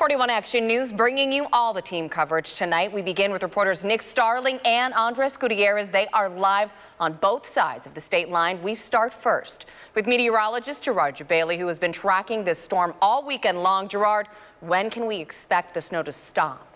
41 Action News bringing you all the team coverage tonight. We begin with reporters Nick Starling and Andres Gutierrez. They are live on both sides of the state line. We start first with meteorologist Gerard Jabali, who has been tracking this storm all weekend long. Gerard, when can we expect the snow to stop?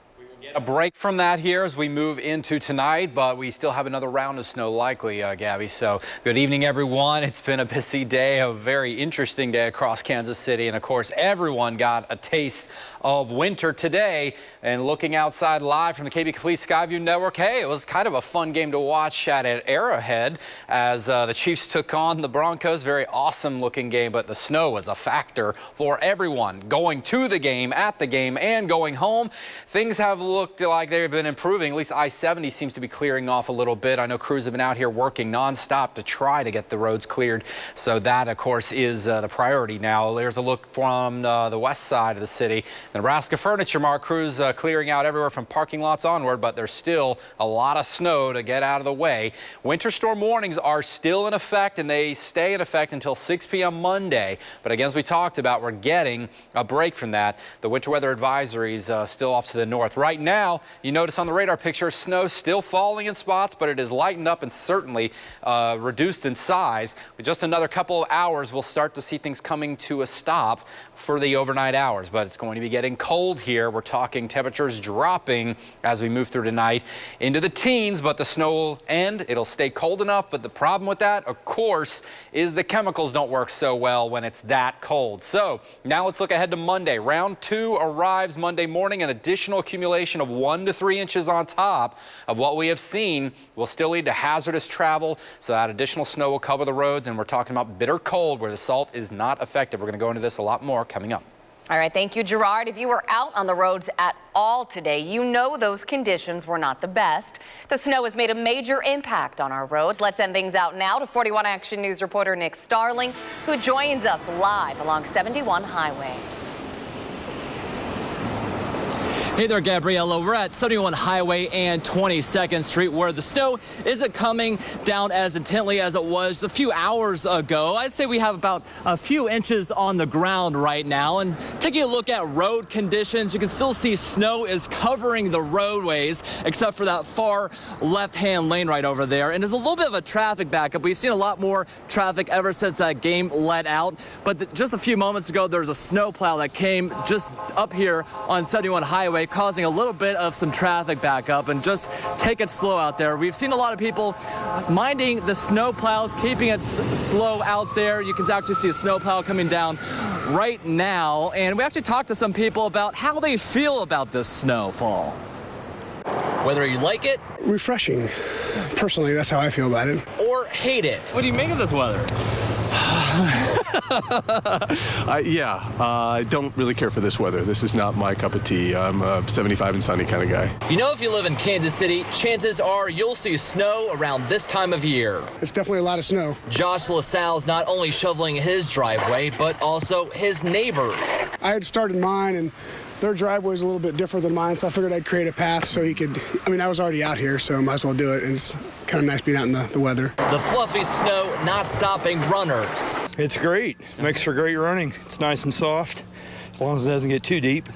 A break from that here as we move into tonight, but we still have another round of snow likely, Gabby. So good evening, everyone. It's been a busy day, a very interesting day across Kansas City. And of course, everyone got a taste of winter today. And looking outside live from the KB Complete Skyview Network, hey, it was kind of a fun game to watch at Arrowhead as the Chiefs took on the Broncos. Very awesome looking game, but the snow was a factor for everyone going to the game, at the game, and going home. Things have looked like they've been improving. At least I-70 seems to be clearing off a little bit. I know crews have been out here working nonstop to try to get the roads cleared. So that, of course, is the priority now. There's a look from the west side of the city. The Nebraska Furniture Mart crews clearing out everywhere from parking lots onward, but there's still a lot of snow to get out of the way. Winter storm warnings are still in effect, and they stay in effect until 6 p.m. Monday. But again, as we talked about, we're getting a break from that. The winter weather advisories still off to the north. Right now, you notice on the radar picture, snow still falling in spots, but it is lightened up and certainly reduced in size. With just another couple of hours, we'll start to see things coming to a stop for the overnight hours. But it's going to be getting cold here. We're talking temperatures dropping as we move through tonight into the teens, but the snow will end. It'll stay cold enough, but the problem with that, of course, is the chemicals don't work so well when it's that cold. So now let's look ahead to Monday. Round 2 arrives Monday morning. An additional accumulation of 1 to 3 inches on top of what we have seen will still lead to hazardous travel. So that additional snow will cover the roads, and we're talking about bitter cold where the salt is not effective. We're going to go into this a lot more coming up. All right, thank you, Gerard. If you were out on the roads at all today, you know those conditions were not the best. The snow has made a major impact on our roads. Let's end things out now to 41 Action News reporter Nick Starling, who joins us live along 71 Highway. Hey there, Gabriella. We're at 71 Highway and 22nd Street, where the snow isn't coming down as intently as it was a few hours ago. I'd say we have about a few inches on the ground right now. And taking a look at road conditions, you can still see snow is covering the roadways, except for that far left-hand lane right over there. And there's a little bit of a traffic backup. We've seen a lot more traffic ever since that game let out. But just a few moments ago, there was a snowplow that came just up here on 71 Highway, causing a little bit of some traffic backup. And just take it slow out there. We've seen a lot of people minding the snow plows, keeping it slow out there. You can actually see a snow plow coming down right now. And we actually talked to some people about how they feel about this snowfall. Whether you like it, refreshing. Personally, that's how I feel about it. Or hate it. What do you make of this weather? I don't really care for this weather. This is not my cup of tea. I'm a 75 and sunny kind of guy. You know, if you live in Kansas City, chances are you'll see snow around this time of year. It's definitely a lot of snow. Josh LaSalle's not only shoveling his driveway, but also his neighbors. I had started mine, and their driveway is a little bit different than mine, so I figured I'd create a path so he could, I was already out here, so I might as well do it, and it's kind of nice being out in the weather. The fluffy snow not stopping runners. It's great. Makes for great running. It's nice and soft. As long as it doesn't get too deep,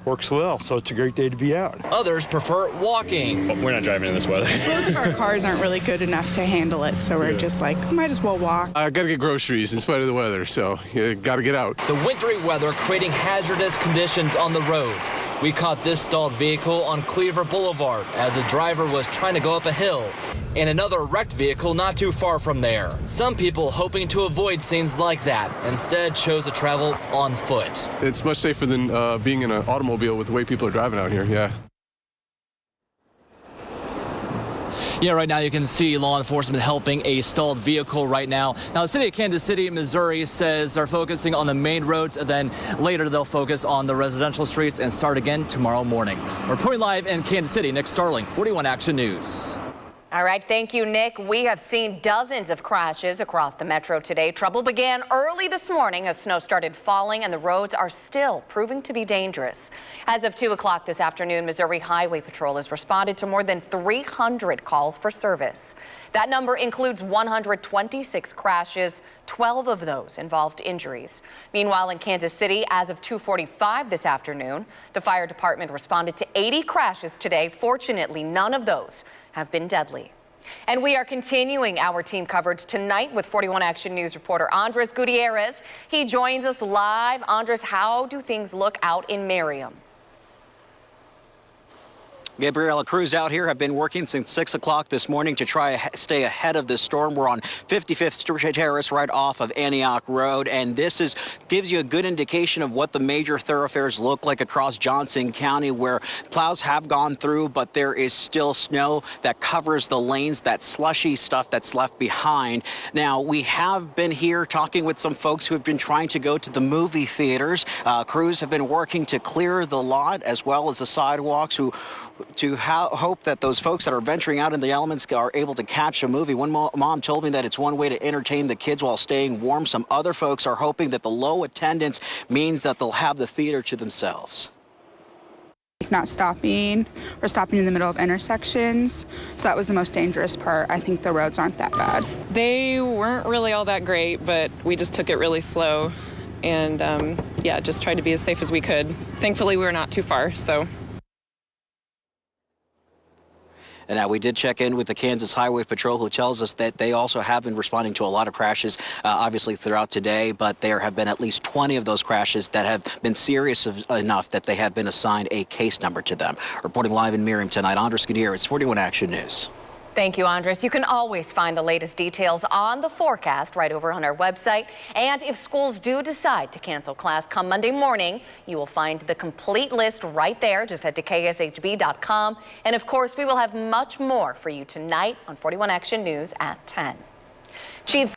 works well. So it's a great day to be out. Others prefer walking. We're not driving in this weather. Both of our cars aren't really good enough to handle it, so we're just like, might as well walk. I got to get groceries in spite of the weather, so you got to get out. The wintry weather creating hazardous conditions on the roads. We caught this stalled vehicle on Cleaver Boulevard as a driver was trying to go up a hill, and another wrecked vehicle not too far from there. Some people hoping to avoid scenes like that instead chose to travel on foot. It's much safer than being in an automobile with the way people are driving out here, yeah. Yeah, right now you can see law enforcement helping a stalled vehicle right now. Now, the city of Kansas City, Missouri says they're focusing on the main roads, and then later they'll focus on the residential streets and start again tomorrow morning. Reporting live in Kansas City, Nick Starling, 41 Action News. All right, thank you, Nick. We have seen dozens of crashes across the metro today. Trouble began early this morning as snow started falling and the roads are still proving to be dangerous. As of 2 o'clock this afternoon, Missouri Highway Patrol has responded to more than 300 calls for service. That number includes 126 crashes, 12 of those involved injuries. Meanwhile, in Kansas City, as of 2:45 this afternoon, the fire department responded to 80 crashes today. Fortunately, none of those have been deadly. And we are continuing our team coverage tonight with 41 Action News reporter Andres Gutierrez. He joins us live. Andres, how do things look out in Merriam? Gabriela, crews out here have been working since 6 o'clock this morning to try to stay ahead of this storm. We're on 55th Street Terrace right off of Antioch Road, and this gives you a good indication of what the major thoroughfares look like across Johnson County, where plows have gone through, but there is still snow that covers the lanes, that slushy stuff that's left behind. Now, we have been here talking with some folks who have been trying to go to the movie theaters. Crews have been working to clear the lot as well as the sidewalks to hope that those folks that are venturing out in the elements are able to catch a movie. One mom told me that it's one way to entertain the kids while staying warm. Some other folks are hoping that the low attendance means that they'll have the theater to themselves. Not stopping or stopping in the middle of intersections. So that was the most dangerous part. I think the roads aren't that bad. They weren't really all that great, but we just took it really slow and yeah, just tried to be as safe as we could. Thankfully, we were not too far, so. And now we did check in with the Kansas Highway Patrol, who tells us that they also have been responding to a lot of crashes, obviously throughout today, but there have been at least 20 of those crashes that have been serious enough that they have been assigned a case number to them. Reporting live in Merriam tonight, Andres Gutierrez, 41 Action News. Thank you, Andres. You can always find the latest details on the forecast right over on our website. And if schools do decide to cancel class come Monday morning, you will find the complete list right there. Just head to kshb.com. And of course, we will have much more for you tonight on 41 Action News at 10. Chiefs